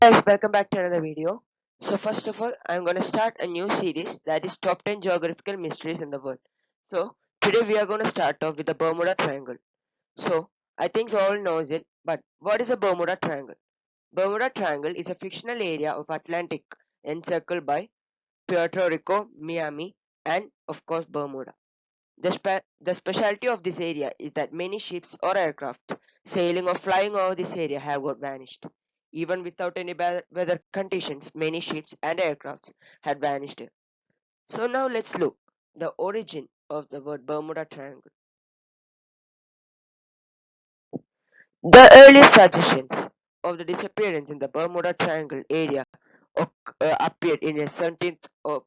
Guys, welcome back to another video. So first of all, I'm going to start a new series that is top 10 geographical mysteries in the world. So today we are going to start off with the Bermuda Triangle. So I think you all knows it, but what is a Bermuda Triangle? Bermuda Triangle is a fictional area of Atlantic encircled by Puerto Rico, Miami, and of course Bermuda. The specialty of this area is that many ships or aircraft sailing or flying over this area have got vanished. Even without any bad weather conditions, many ships and aircrafts had vanished here. So now let's look the origin of the word Bermuda Triangle. The earliest suggestions of the disappearance in the Bermuda Triangle area appeared in a 17th of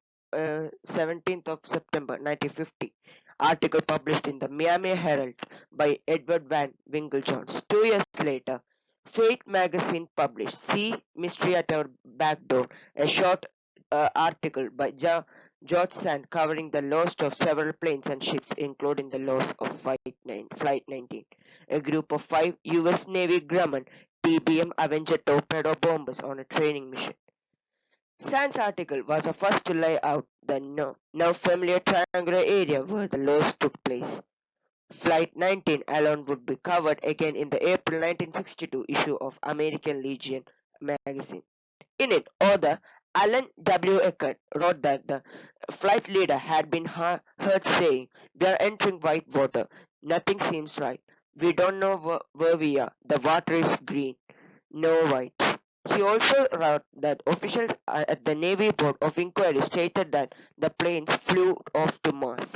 September 1950 article published in the Miami Herald by Edward Van Winkle-Jones. 2 years later, Fate magazine published "See Mystery at Our Back Door", a short article by George Sand covering the loss of several planes and ships, including the loss of Flight 19, a group of 5 U.S. Navy Grumman TBM Avenger torpedo bombers on a training mission. Sand's article was the first to lay out the now familiar triangular area where the loss took place. Flight 19 alone would be covered again in the April 1962 issue of American Legion magazine. In it, author Alan W. Eckert wrote that the flight leader had been heard saying, "We are entering white water. Nothing seems right. We don't know where we are. The water is green, no white." He also wrote that officials at the Navy Board of Inquiry stated that the planes flew off to Mars.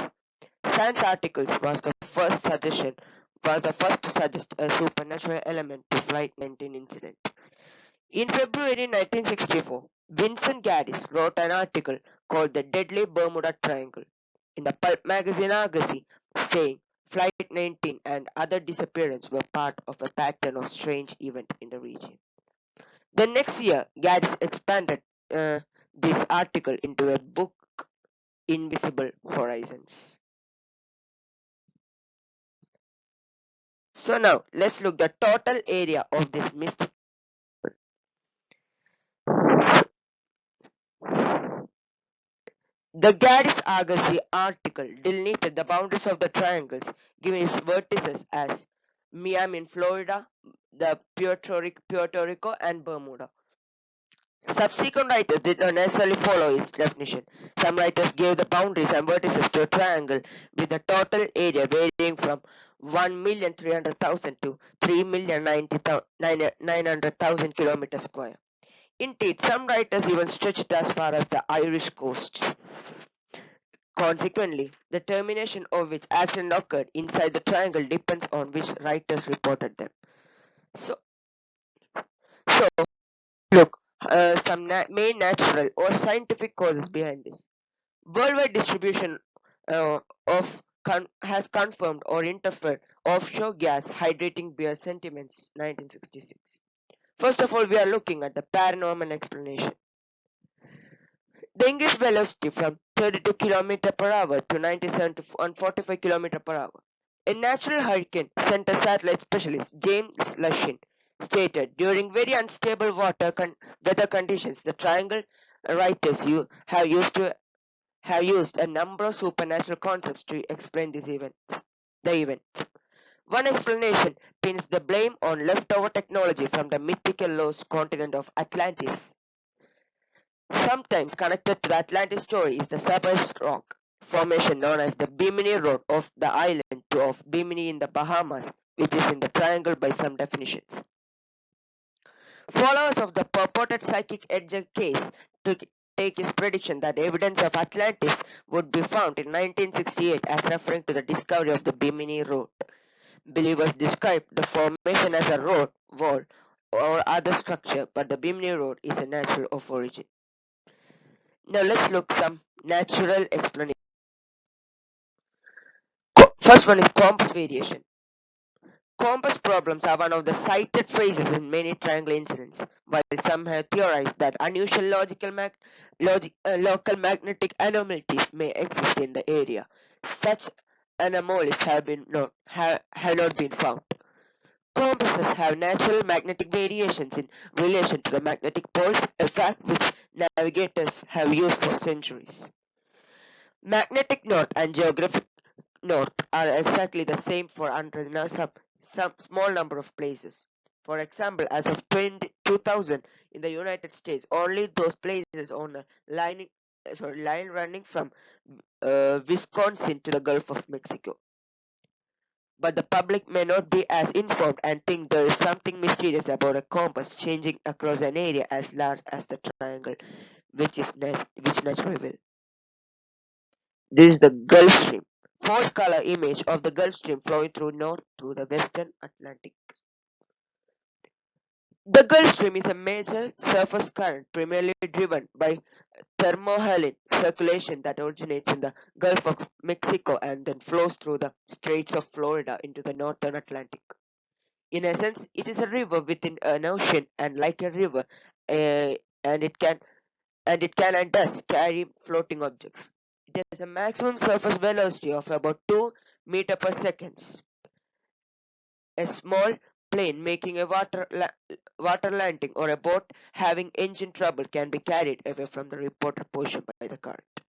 Sand's articles was the first to suggest a supernatural element to Flight 19 incident. In February 1964, Vincent Gaddis wrote an article called "The Deadly Bermuda Triangle" in the pulp magazine Argosy, saying Flight 19 and other disappearances were part of a pattern of strange events in the region. The next year, Gaddis expanded this article into a book, Invisible Horizons. So now let's look the total area of this mystic. The Gaddis Argosy article delineated the boundaries of the triangles, giving its vertices as Miami in Florida, the Puerto Rico, and Bermuda. Subsequent writers did not necessarily follow its definition. Some writers gave the boundaries and vertices to a triangle with the total area varying from 1,300,000 to 3,900,000 kilometers square. Indeed, some writers even stretched as far as the Irish coast. Consequently, the termination of which action occurred inside the triangle depends on which writers reported them. So look, some main natural or scientific causes behind this. Worldwide distribution has confirmed or interfered offshore gas hydrating beer sentiments 1966. First of all, we are looking at the paranormal explanation. The increased velocity from 32 km per hour to 97 to 145 km per hour. A Natural Hurricane Center satellite specialist, James Lushin, stated during very unstable weather conditions, the triangle writers have used a number of supernatural concepts to explain the events. One explanation pins the blame on leftover technology from the mythical lost continent of Atlantis. Sometimes connected to the Atlantis story is the Cerberus rock formation known as the Bimini Road of the island of Bimini in the Bahamas, which is in the triangle by some definitions. Followers of the purported psychic Edgar Cayce take his prediction that evidence of Atlantis would be found in 1968 as referring to the discovery of the Bimini Road. Believers described the formation as a road, wall, or other structure, but the Bimini Road is a natural of origin. Now let's look some natural explanation. First one is compass variation. Compass problems are one of the cited phrases in many triangle incidents, while some have theorized that unusual local magnetic anomalies may exist in the area. Such anomalies have not been found. Compasses have natural magnetic variations in relation to the magnetic poles, a fact which navigators have used for centuries. Magnetic north and geographic north are exactly the same for under some small number of places. For example, as of 2000 in the United States, only those places on a line running from Wisconsin to the Gulf of Mexico. But the public may not be as informed and think there is something mysterious about a compass changing across an area as large as the triangle, which naturally will. This is the Gulf Stream. False color image of the Gulf Stream flowing through north through the western Atlantic. The Gulf Stream is a major surface current primarily driven by thermohaline circulation that originates in the Gulf of Mexico and then flows through the Straits of Florida into the northern Atlantic. In essence, it is a river within an ocean, and like a river, uh, and it can and does carry floating objects. It has a maximum surface velocity of about 2 meter per second. A small plane making a water landing or a boat having engine trouble can be carried away from the reported portion by the current.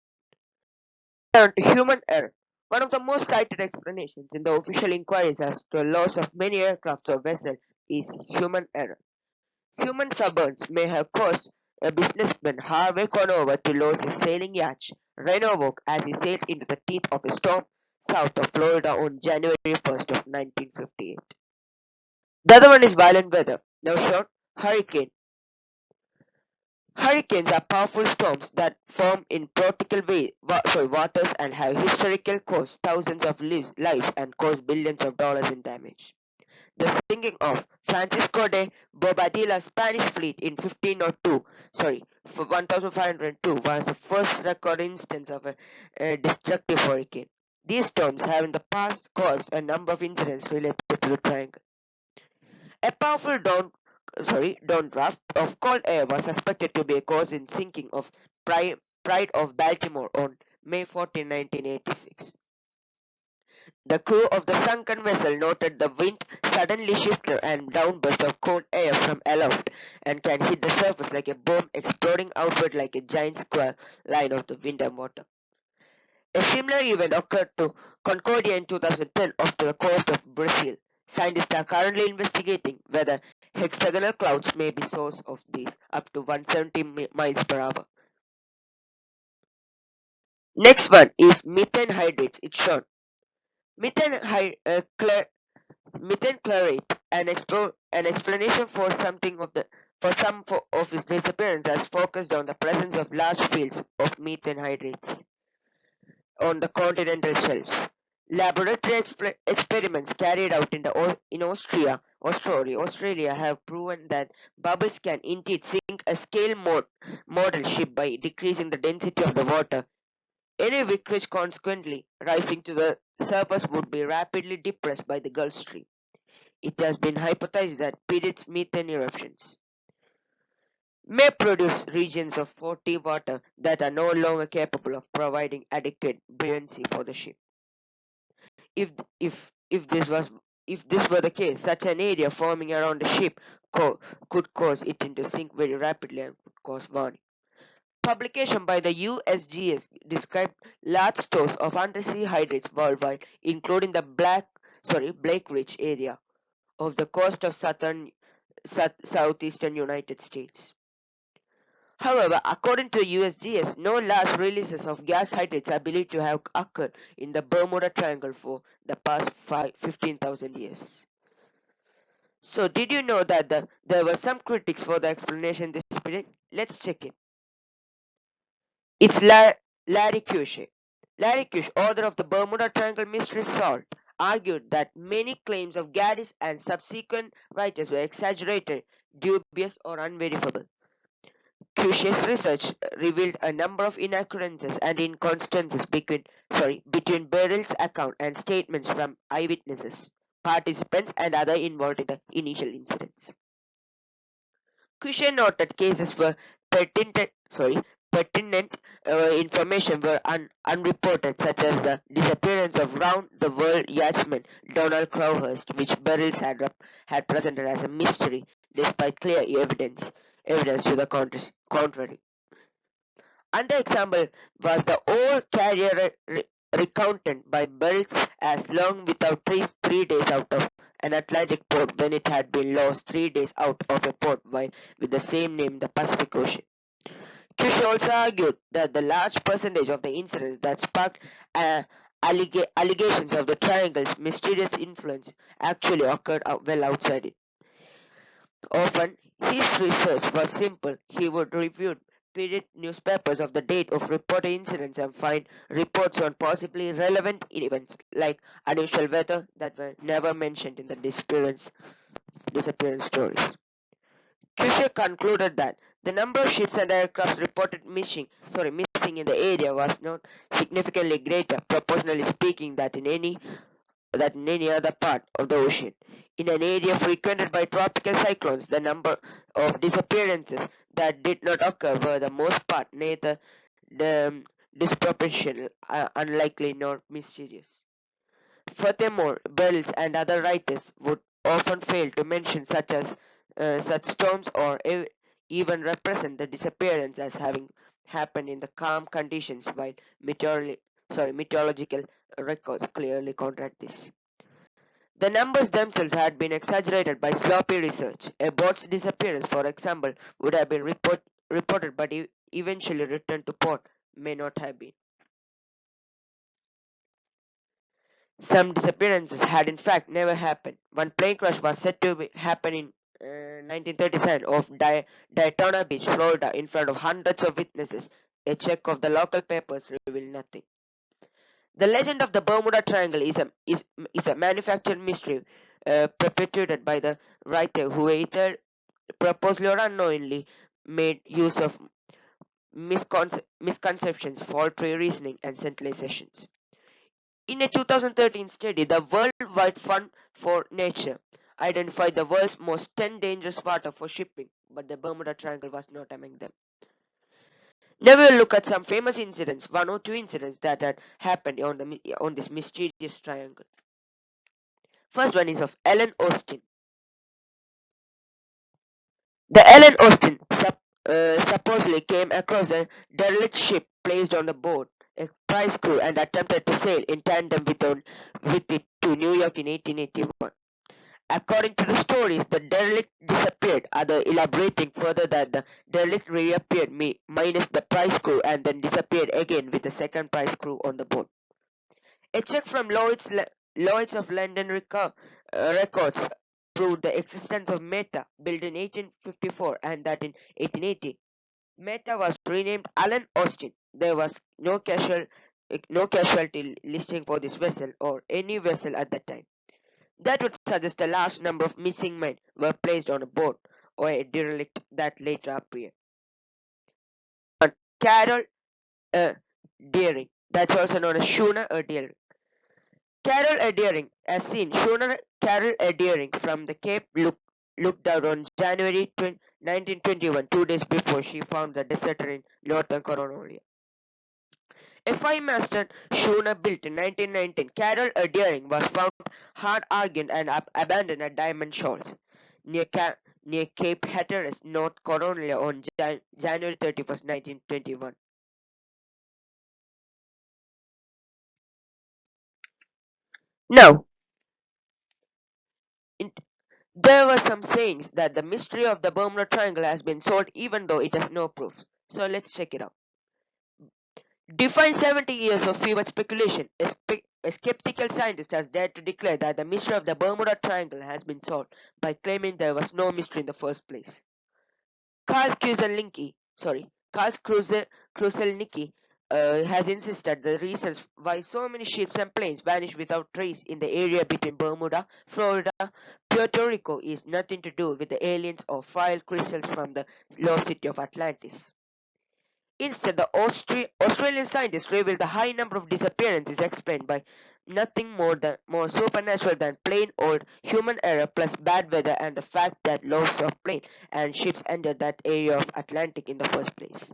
Turn to human error. One of the most cited explanations in the official inquiries as to the loss of many aircraft or vessels is human error. Human suborns may have caused a businessman Harvey Conover to lose his sailing yacht Renovoke as he sailed into the teeth of a storm south of Florida on January 1st of 1958. The other one is violent weather. Now shown hurricane. Hurricanes are powerful storms that form in waters and have historically cost thousands of lives and caused billions of dollars in damage. The sinking of Francisco de Bobadilla's Spanish fleet in 1502, 1502, was the first recorded instance of a destructive hurricane. These storms have in the past caused a number of incidents related to the triangle. A powerful downdraft of cold air was suspected to be a cause in sinking of Pride of Baltimore on May 14, 1986. The crew of the sunken vessel noted the wind suddenly shifted and downburst of cold air from aloft and can hit the surface like a bomb exploding outward like a giant square line of the wind and water. A similar event occurred to Concordia in 2010 off the coast of Brazil. Scientists are currently investigating whether hexagonal clouds may be source of these up to 170 miles per hour. Next one is methane hydrates. It's shown. Methane, hy- cla- Methane chlorate, an explanation for some of its disappearance has focused on the presence of large fields of methane hydrates on the continental shelves. Laboratory experiments carried out in Australia have proven that bubbles can indeed sink a model ship by decreasing the density of the water. Any wreckage consequently rising to the surface would be rapidly depressed by the Gulf Stream. It has been hypothesized that Pirates methane eruptions may produce regions of 40 water that are no longer capable of providing adequate buoyancy for the ship. If if this were the case, such an area forming around the ship could cause it to sink very rapidly and could cause warning. Publication by the USGS described large stores of undersea hydrates worldwide, including the Blake Ridge area of the coast of southeastern United States. However, according to USGS, no large releases of gas hydrates are believed to have occurred in the Bermuda Triangle for the past 15,000 years. So, did you know that there were some critics for the explanation this period? Let's check it. It's Larry Kusche. Larry Kusche, author of the Bermuda Triangle Mystery Solved, argued that many claims of Gaddis and subsequent writers were exaggerated, dubious, or unverifiable. Cush's research revealed a number of inaccuracies and inconsistencies between Beryl's account and statements from eyewitnesses, participants, and others involved in the initial incidents. Cushing noted cases were patented, pertinent information were unreported, such as the disappearance of round-the-world yachtsman Donald Crowhurst, which Burrells had presented as a mystery, despite clear evidence to the contrary. Another example was the old carrier recounted by Burrells as long without trees 3 days out of an Atlantic port when it had been lost 3 days out of a port while with the same name in the Pacific Ocean. Kish also argued that the large percentage of the incidents that sparked allegations of the triangle's mysterious influence actually occurred well outside it. Often, his research was simple. He would review period newspapers of the date of reported incidents and find reports on possibly relevant events like unusual weather that were never mentioned in the disappearance stories. Kusher concluded that the number of ships and aircraft reported missing in the area was not significantly greater, proportionally speaking, than in any other part of the ocean. In an area frequented by tropical cyclones, the number of disappearances that did not occur were the most part neither disproportional, unlikely, nor mysterious. Furthermore, Burrells and other writers would often fail to mention such storms or even represent the disappearance as having happened in the calm conditions, while meteorological records clearly contradict this. The numbers themselves had been exaggerated by sloppy research. A boat's disappearance, for example, would have been reported but eventually returned to port may not have been. Some disappearances had in fact never happened. One plane crash was said to happen in 1937 off Daytona Beach, Florida, in front of hundreds of witnesses. A check of the local papers revealed nothing. The legend of the Bermuda Triangle is a manufactured mystery perpetuated by the writer who either purposely or unknowingly made use of misconceptions, faulty reasoning, and centralizations. In a 2013 study, the Worldwide Fund for Nature identified the world's most 10 dangerous water for shipping, but the Bermuda Triangle was not among them. Now we'll look at some famous incidents, one or two incidents that had happened on this mysterious triangle. First one is of Ellen Austin. The Ellen Austin supposedly came across a derelict ship placed on the board a prize crew and attempted to sail in tandem with it to New York in 1881. According to the stories, the derelict disappeared, others elaborating further that the derelict reappeared minus the prize crew and then disappeared again with the second prize crew on the boat. A check from Lloyd's of London records proved the existence of Meta, built in 1854, and that in 1880, Meta was renamed Allen Austin. There was no casualty listing for this vessel or any vessel at that time. That would suggest a large number of missing men were placed on a boat or a derelict that later appeared. Carol Deering, that's also known as Schooner Deering. Carol Deering, as seen, schooner Carol Deering from the Cape looked out on January 1921, 2 days before she found the deserter in northern Cornwall. A five-masted schooner built in 1919, Carol Deering was found hard-argent and abandoned at Diamond Shoals, near Cape Hatteras, North Cornwall on January 31st, 1921. Now, there were some sayings that the mystery of the Bermuda Triangle has been solved even though it has no proof. So let's check it out. Define 70 years of fevered speculation. A skeptical scientist has dared to declare that the mystery of the Bermuda Triangle has been solved by claiming there was no mystery in the first place. Carl Kruselnicki has insisted the reasons why so many ships and planes vanish without trace in the area between Bermuda, Florida, Puerto Rico is nothing to do with the aliens or file crystals from the lost city of Atlantis. Instead, the Australian scientists revealed the high number of disappearances explained by nothing more supernatural than plain old human error plus bad weather and the fact that lots of planes and ships entered that area of Atlantic in the first place.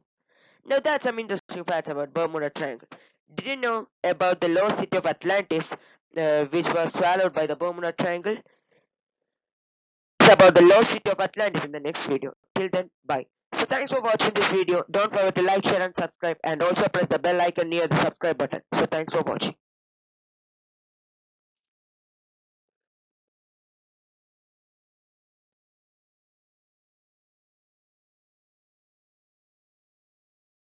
Now that's some interesting facts about Bermuda Triangle. Did you know about the lost city of Atlantis, which was swallowed by the Bermuda Triangle? It's about the lost city of Atlantis in the next video. Till then, bye. So thanks for watching this video. Don't forget to like, share and subscribe, and also press the bell icon near the subscribe button. So thanks for watching.